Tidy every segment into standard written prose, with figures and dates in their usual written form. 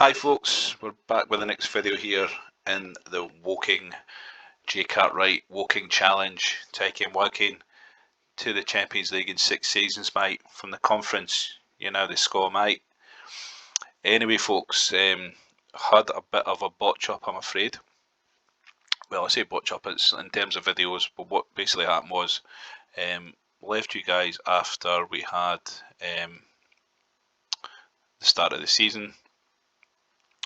Hi folks, we're back with the next video here in the Woking Jay Cartwright Woking Challenge, taking Woking to the Champions League in 6 seasons, mate, from the conference. You know the score, mate. Anyway folks, had a bit of a botch up, I'm afraid. Well, I say botch up, it's in terms of videos, but what basically happened was left you guys after we had the start of the season.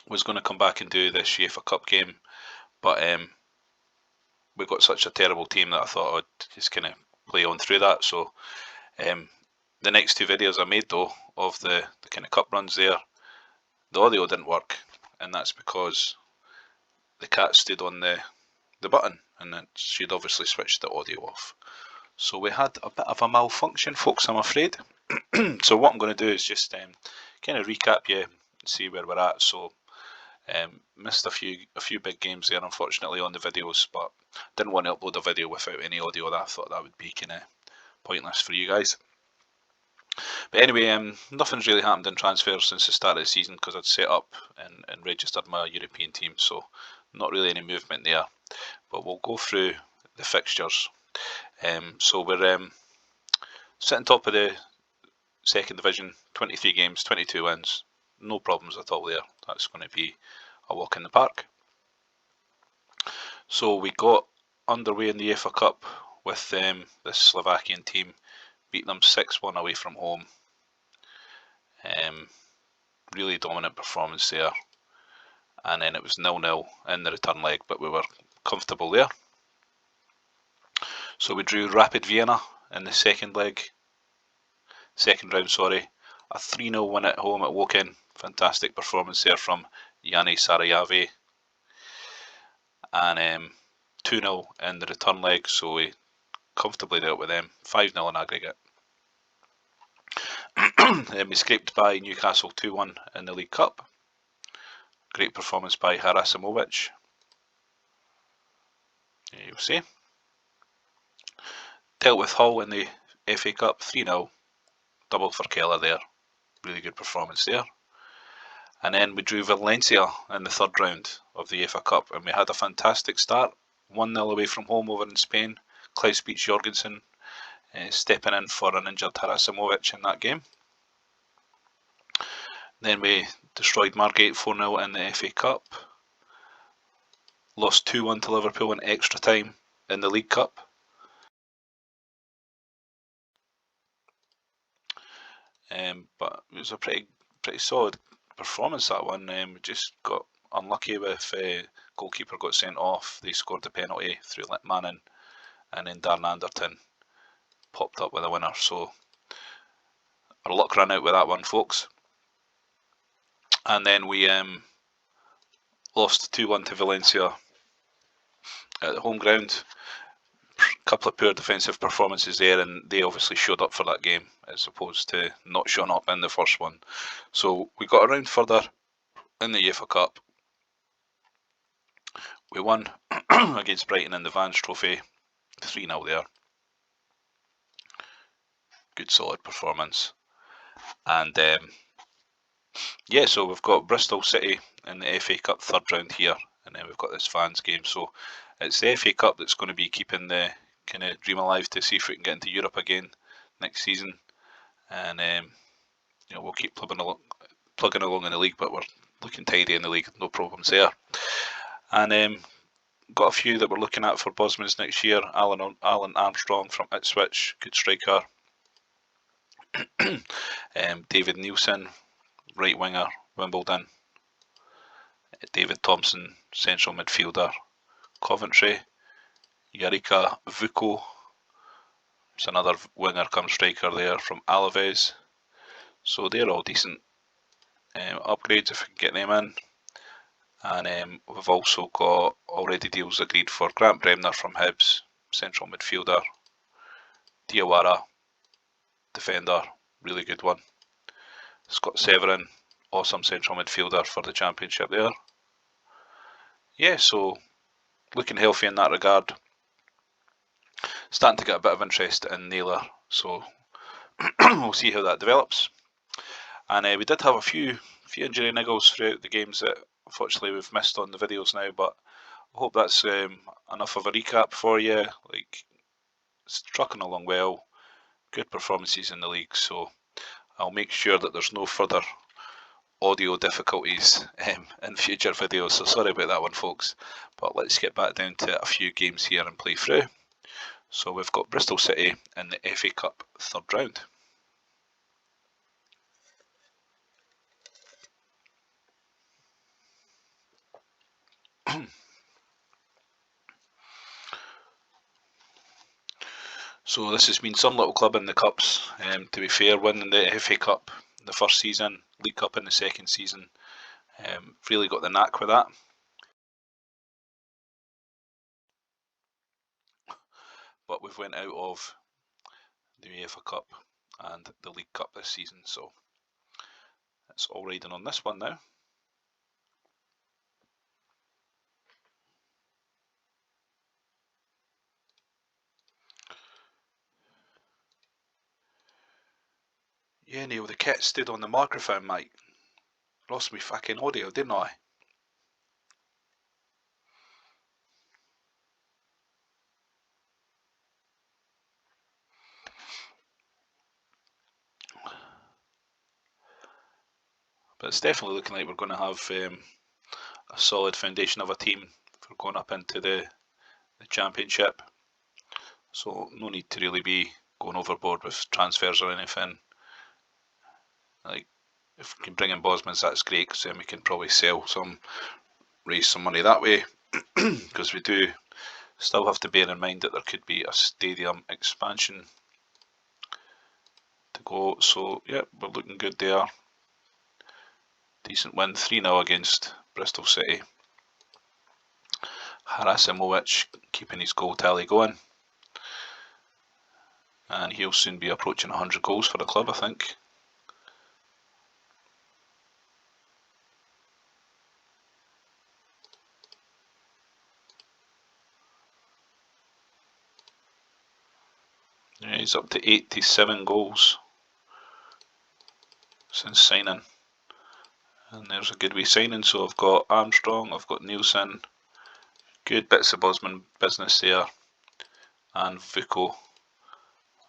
Was going to come back and do this UEFA Cup game, but we got such a terrible team that I thought I'd just kind of play on through that. So the next 2 videos I made though of the kind of cup runs there, the audio didn't work, and that's because the cat stood on the button and then she'd obviously switched the audio off. So we had a bit of a malfunction, folks, I'm afraid. So what I'm going to do is just kind of recap you and see where we're at. So missed a few big games there, unfortunately, on the videos, but didn't want to upload a video without any audio. I thought that would be kind of pointless for you guys. But anyway, nothing's really happened in transfers since the start of the season because I'd set up and registered my European team, so not really any movement there. But we'll go through the fixtures. So we're sitting top of the second division, 23 games, 22 wins. No problems at all there. That's going to be a walk in the park. So we got underway in the UEFA Cup with the Slovakian team, beat them 6-1 away from home. Really dominant performance there. And then it was 0-0 in the return leg, but we were comfortable there. So we drew Rapid Vienna in the second round, a 3-0 win at home at Woking. Fantastic performance there from Yanni Sarajave. And 2-0 in the return leg, so we comfortably dealt with them. 5-0 in aggregate. Then we scraped by Newcastle 2-1 in the League Cup. Great performance by Harasimovic. You'll see. Dealt with Hull in the FA Cup 3-0. Double for Keller there. Really good performance there. And then we drew Valencia in the third round of the UEFA Cup, and we had a fantastic start. 1-0 away from home over in Spain. Klaus beats Jorgensen, stepping in for an injured Harasimovic in that game. Then we destroyed Margate 4-0 in the FA Cup. Lost 2-1 to Liverpool in extra time in the League Cup. But it was a pretty solid performance, that one. We just got unlucky with goalkeeper got sent off. They scored the penalty through Manning, and then Darren Anderton popped up with a winner. So our luck ran out with that one, folks. And then we lost 2-1 to Valencia at the home ground. Couple of poor defensive performances there, and they obviously showed up for that game as opposed to not showing up in the first one. So we got around further in the UEFA Cup. We won against Brighton in the Vans Trophy, 3-0 there. Good solid performance. And yeah, so we've got Bristol City in the FA Cup third round here, and then we've got this Vans game. So it's the FA Cup that's going to be keeping the kind of dream alive to see if we can get into Europe again next season. And you know, we'll keep plugging along in the league, but we're looking tidy in the league, no problems there. And got a few that we're looking at for Bosmans next year. Alan Armstrong from Ipswich, good striker. David Nielsen, right winger, Wimbledon. David Thompson, central midfielder, Coventry. Yarika Vuko, it's another winger come striker there from Alaves. So they're all decent upgrades if we can get them in. And we've also got already deals agreed for Grant Bremner from Hibs, central midfielder. Diawara, defender, really good one. Scott Severin, awesome central midfielder for the Championship there. Yeah, so looking healthy in that regard. Starting to get a bit of interest in Naylor, so we'll see how that develops. And we did have a few a few injury niggles throughout the games that unfortunately we've missed on the videos now, but I hope that's enough of a recap for you. Like, it's trucking along well, good performances in the league, so I'll make sure that there's no further audio difficulties in future videos, so sorry about that one, folks. But let's get back down to a few games here and play through. So we've got Bristol City in the FA Cup third round. So this has been some little club in the cups, to be fair, winning the FA Cup the first season, League Cup in the second season. Really got the knack with that. But we've went out of the UEFA Cup and the League Cup this season, so it's all riding on this one now. Yeah, Neil, the cat stood on the microphone, mate. Lost me fucking audio, didn't I? But it's definitely looking like we're going to have a solid foundation of a team for going up into the Championship. So no need to really be going overboard with transfers or anything. Like, if we can bring in Bosmans, that's great, because then we can probably sell some, raise some money that way. Because we do still have to bear in mind that there could be a stadium expansion to go. So yeah, we're looking good there. Decent win, 3-0 against Bristol City. Harasimovic keeping his goal tally going. And he'll soon be approaching 100 goals for the club, I think. Yeah, he's up to 87 goals since signing. And there's a good wee signing. So I've got Armstrong, I've got Nielsen, good bits of Bosman business there, and Vuko.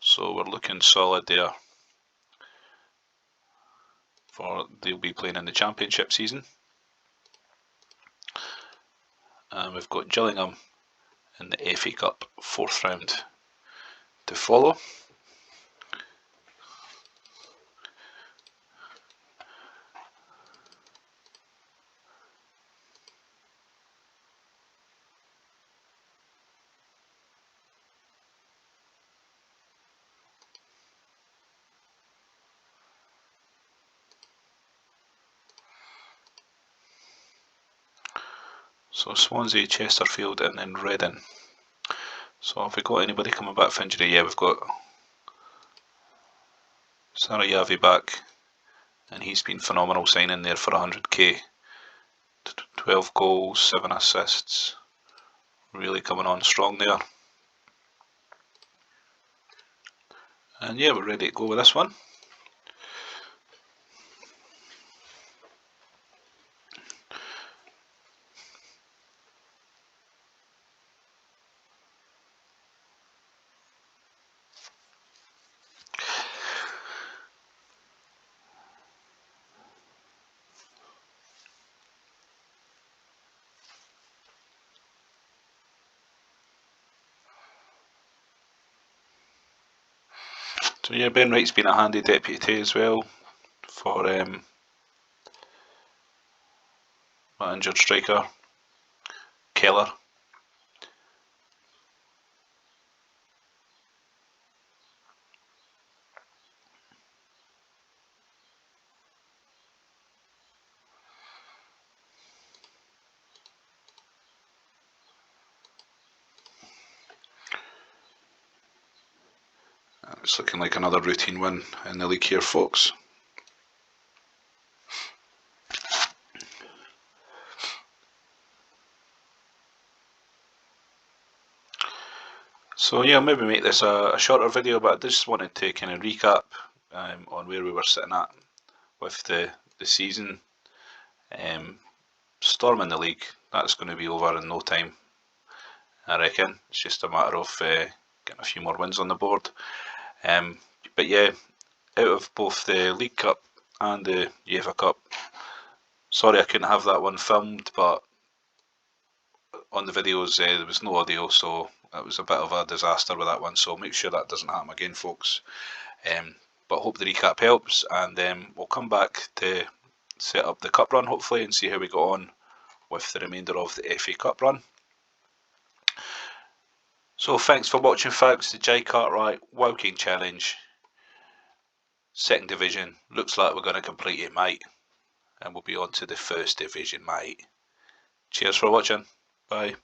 So we're looking solid there. They'll be playing in the Championship season. And we've got Gillingham in the FA Cup fourth round to follow. So Swansea, Chesterfield, and then Reading. So have we got anybody coming back from injury? Yeah, we've got Sarayavi back, and he's been phenomenal signing there for 100k. 12 goals, 7 assists. Really coming on strong there. And yeah, we're ready to go with this one. So yeah, Ben Wright's been a handy deputy as well for my injured striker, Keller. It's looking like another routine win in the league here, folks. So yeah, maybe make this a shorter video, but I just wanted to kind of recap on where we were sitting at with the season. Storming the league, that's going to be over in no time, I reckon. It's just a matter of getting a few more wins on the board. But yeah, out of both the League Cup and the UEFA Cup, sorry I couldn't have that one filmed, but on the videos there was no audio, so it was a bit of a disaster with that one, so make sure that doesn't happen again, folks. But hope the recap helps, and we'll come back to set up the cup run hopefully and see how we go on with the remainder of the FA Cup run. So thanks for watching, folks. The Jay Cartwright Woking Challenge, 2nd Division. Looks like we're going to complete it, mate, and we'll be on to the 1st Division, mate. Cheers for watching. Bye.